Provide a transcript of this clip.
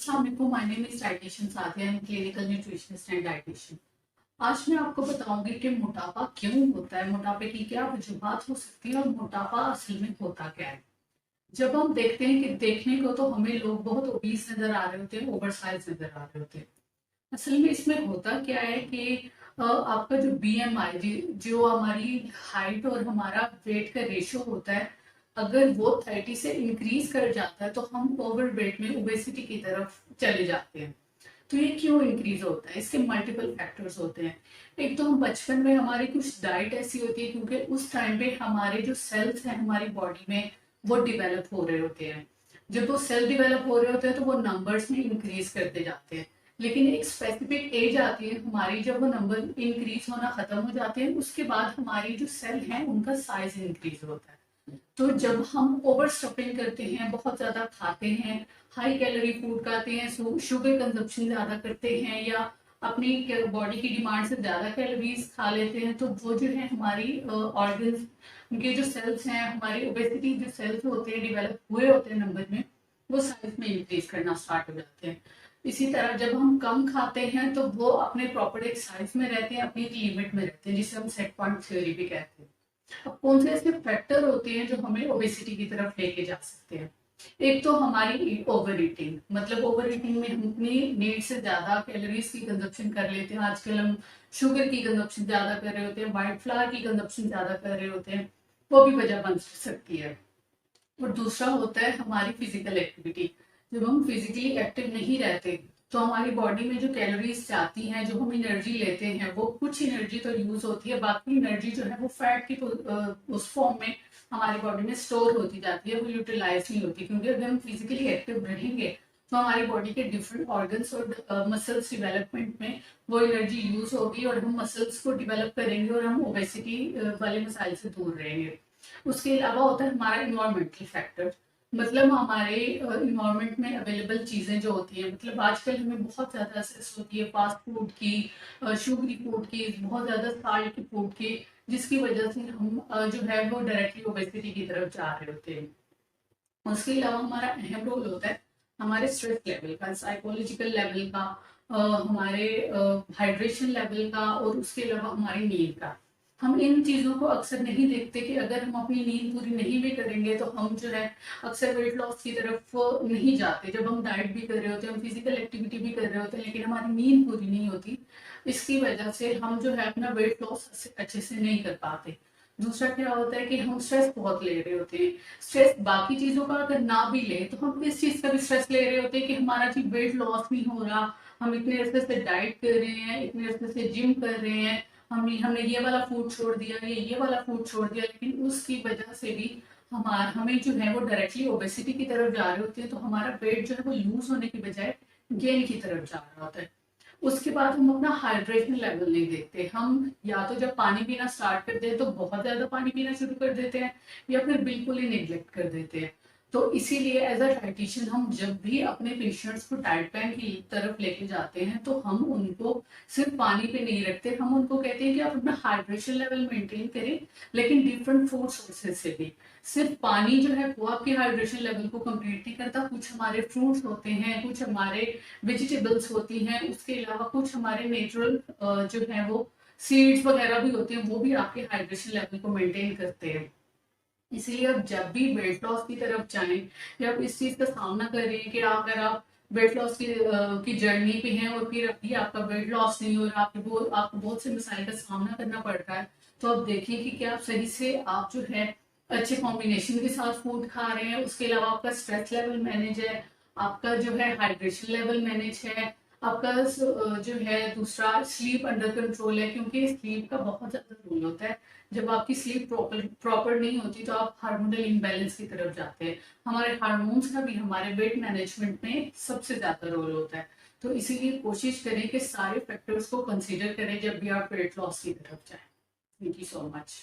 अस्सलाम वालेकुम, my name is dietitian Sadia, I am clinical nutritionist and dietitian. आज मैं आपको बताऊंगी कि मोटापा क्यों होता है, मोटापे की क्या वजूहात हो सकती है और मोटापा असल में होता क्या है। जब हम देखते हैं कि देखने को तो हमें लोग बहुत ओबीस नजर आ रहे होते हैं, ओवर साइज नजर आ रहे होते हैं। असल में इसमें होता क्या है कि आपका जो बीएमआई जो हमारी हाइट और हमारा वेट का रेशियो होता है, अगर वो 30 से इंक्रीज कर जाता है तो हम ओवर वेट में ओबेसिटी की तरफ चले जाते हैं। तो ये क्यों इंक्रीज होता है, इसके मल्टीपल फैक्टर्स होते हैं। एक तो हम बचपन में हमारी कुछ डाइट ऐसी होती है, क्योंकि उस टाइम पे हमारे जो सेल्स हैं हमारी बॉडी में वो डिवेलप हो रहे होते हैं। जब वो सेल डिवेलप हो रहे होते हैं तो वो नंबर्स में इंक्रीज करते जाते हैं। लेकिन एक स्पेसिफिक एज आती है हमारी, जब वो नंबर इंक्रीज होना खत्म हो जाते हैं, उसके बाद हमारी जो सेल है उनका साइज इंक्रीज होता है। तो जब हम ओवर स्टफिंग करते हैं, बहुत ज्यादा खाते हैं, हाई कैलोरी फूड खाते हैं, शुगर कंजप्शन ज्यादा करते हैं, या अपनी बॉडी की डिमांड से ज्यादा कैलोरीज खा लेते हैं, तो वो जो है हमारी ऑर्गन्स, उनके जो सेल्स हैं, हमारी ओबेसिटी जो सेल्स होते हैं डिवेलप हुए होते हैं नंबर में, वो साइज में इंक्रीज करना स्टार्ट हो जाते हैं। इसी तरह जब हम कम खाते हैं तो वो अपने प्रॉपर एक साइज में रहते हैं, अपनी एक लिमिट में रहते हैं, जिसे हम सेट पॉइंट थ्योरी भी कहते हैं। अब कौन से ऐसे फैक्टर होते हैं जो हमें ओबेसिटी की तरफ लेके जा सकते हैं। एक तो हमारी ओवर ईटिंग, मतलब ओवर ईटिंग में हम अपनी नीड से ज्यादा कैलोरीज की कंजप्शन कर लेते हैं। आजकल हम शुगर की कंजप्शन ज्यादा कर रहे होते हैं, व्हाइट फ्लावर की कंजप्शन ज्यादा कर रहे होते हैं, वो भी वजह बन सकती है। और दूसरा होता है हमारी फिजिकल एक्टिविटी। जब हम फिजिकली एक्टिव नहीं रहते तो हमारी बॉडी में जो कैलोरीज जाती हैं, जो हम एनर्जी लेते हैं, वो कुछ एनर्जी तो यूज होती है, बाकी एनर्जी जो है वो फैट की उस फॉर्म में हमारी बॉडी में स्टोर होती जाती है, वो यूटिलाइज नहीं होती। क्योंकि अगर हम फिजिकली एक्टिव रहेंगे तो हमारी बॉडी के डिफरेंट ऑर्गन्स और मसल्स डेवलपमेंट में वो एनर्जी यूज होगी और हम मसल्स को डेवलप करेंगे और हम ओबेसिटी वाले मसाइल से दूर रहेंगे। उसके अलावा होता है हमारा इन्वायरमेंटल फैक्टर, मतलब हमारे इन्वायरमेंट में अवेलेबल चीजें जो होती हैं। मतलब आजकल हमें बहुत ज्यादा एक्सेस होती है फास्ट फूड की, शुगरी फूड की, बहुत ज्यादा साल्ट की फूड की, जिसकी वजह से हम जो है वो डायरेक्टली ओबेसिटी की तरफ जा रहे होते हैं। उसके अलावा हमारा अहम रोल होता है हमारे स्ट्रेस लेवल का, साइकोलॉजिकल लेवल का, हमारे हाइड्रेशन लेवल का, और उसके अलावा हमारी नींद का। हम इन चीजों को अक्सर नहीं देखते कि अगर हम अपनी नींद पूरी नहीं भी करेंगे तो हम जो है अक्सर वेट लॉस की तरफ नहीं जाते। जब हम डाइट भी कर रहे होते हैं, हम फिजिकल एक्टिविटी भी कर रहे होते हैं, लेकिन हमारी नींद पूरी नहीं होती, इसकी वजह से हम जो है अपना वेट लॉस अच्छे से नहीं कर पाते। दूसरा क्या होता है कि हम स्ट्रेस बहुत ले रहे होते हैं। स्ट्रेस बाकी चीजों का अगर ना भी ले तो हम इस चीज का भी स्ट्रेस ले रहे होते हैं कि हमारा जी वेट लॉस नहीं हो रहा, हम इतने अरसे से डाइट कर रहे हैं, इतने अरसे से जिम कर रहे हैं, हमने हमने ये वाला फूड छोड़ दिया, ये वाला फूड छोड़ दिया, लेकिन उसकी वजह से भी हमें जो है वो डायरेक्टली ओबेसिटी की तरफ जा रहे होते हैं। तो हमारा वेट जो है वो लूज होने की बजाय गेन की तरफ जा रहा होता है। उसके बाद हम अपना हाइड्रेशन लेवल नहीं देखते। हम या तो जब पानी पीना स्टार्ट करते हैं तो बहुत ज्यादा पानी पीना शुरू कर देते हैं, या फिर बिल्कुल ही निग्लेक्ट कर देते हैं। तो इसीलिए एज अ डाइटिशियन हम जब भी अपने पेशेंट्स को डाइट प्लान की तरफ लेके जाते हैं तो हम उनको सिर्फ पानी पे नहीं रखते, हम उनको कहते हैं कि आप अपना हाइड्रेशन लेवल मेंटेन करें, लेकिन डिफरेंट फूड सोर्सेज से भी। सिर्फ पानी जो है वो आपके हाइड्रेशन लेवल को कंप्लीट नहीं करता, कुछ हमारे फ्रूट्स होते हैं, कुछ हमारे वेजिटेबल्स होती हैं, उसके अलावा कुछ हमारे नेचुरल जो है वो सीड्स वगैरह भी होते हैं, वो भी आपके हाइड्रेशन लेवल को मेंटेन करते हैं। इसलिए आप जब भी वेट लॉस की तरफ जाएं, या आप इस चीज का सामना कर रहे हैं कि अगर आप वेट लॉस की जर्नी पे हैं और फिर अभी आपका वेट लॉस नहीं हो रहा, आपको बहुत से मसाइल का सामना करना पड़ रहा है, तो आप देखिए कि क्या आप सही से आप जो है अच्छे कॉम्बिनेशन के साथ फूड खा रहे हैं। उसके अलावा आपका स्ट्रेस लेवल मैनेज है, आपका जो है हाइड्रेशन लेवल मैनेज है, आपका जो है दूसरा स्लीप अंडर कंट्रोल है, क्योंकि स्लीप का बहुत ज्यादा रोल होता है। जब आपकी स्लीप प्रॉपर नहीं होती तो आप हार्मोनल इम्बैलेंस की तरफ जाते हैं। हमारे हार्मोन्स का भी हमारे वेट मैनेजमेंट में सबसे ज्यादा रोल होता है। तो इसीलिए कोशिश करें कि सारे फैक्टर्स को कंसीडर करें जब भी आप वेट लॉस की तरफ जाएं। Thank you so much.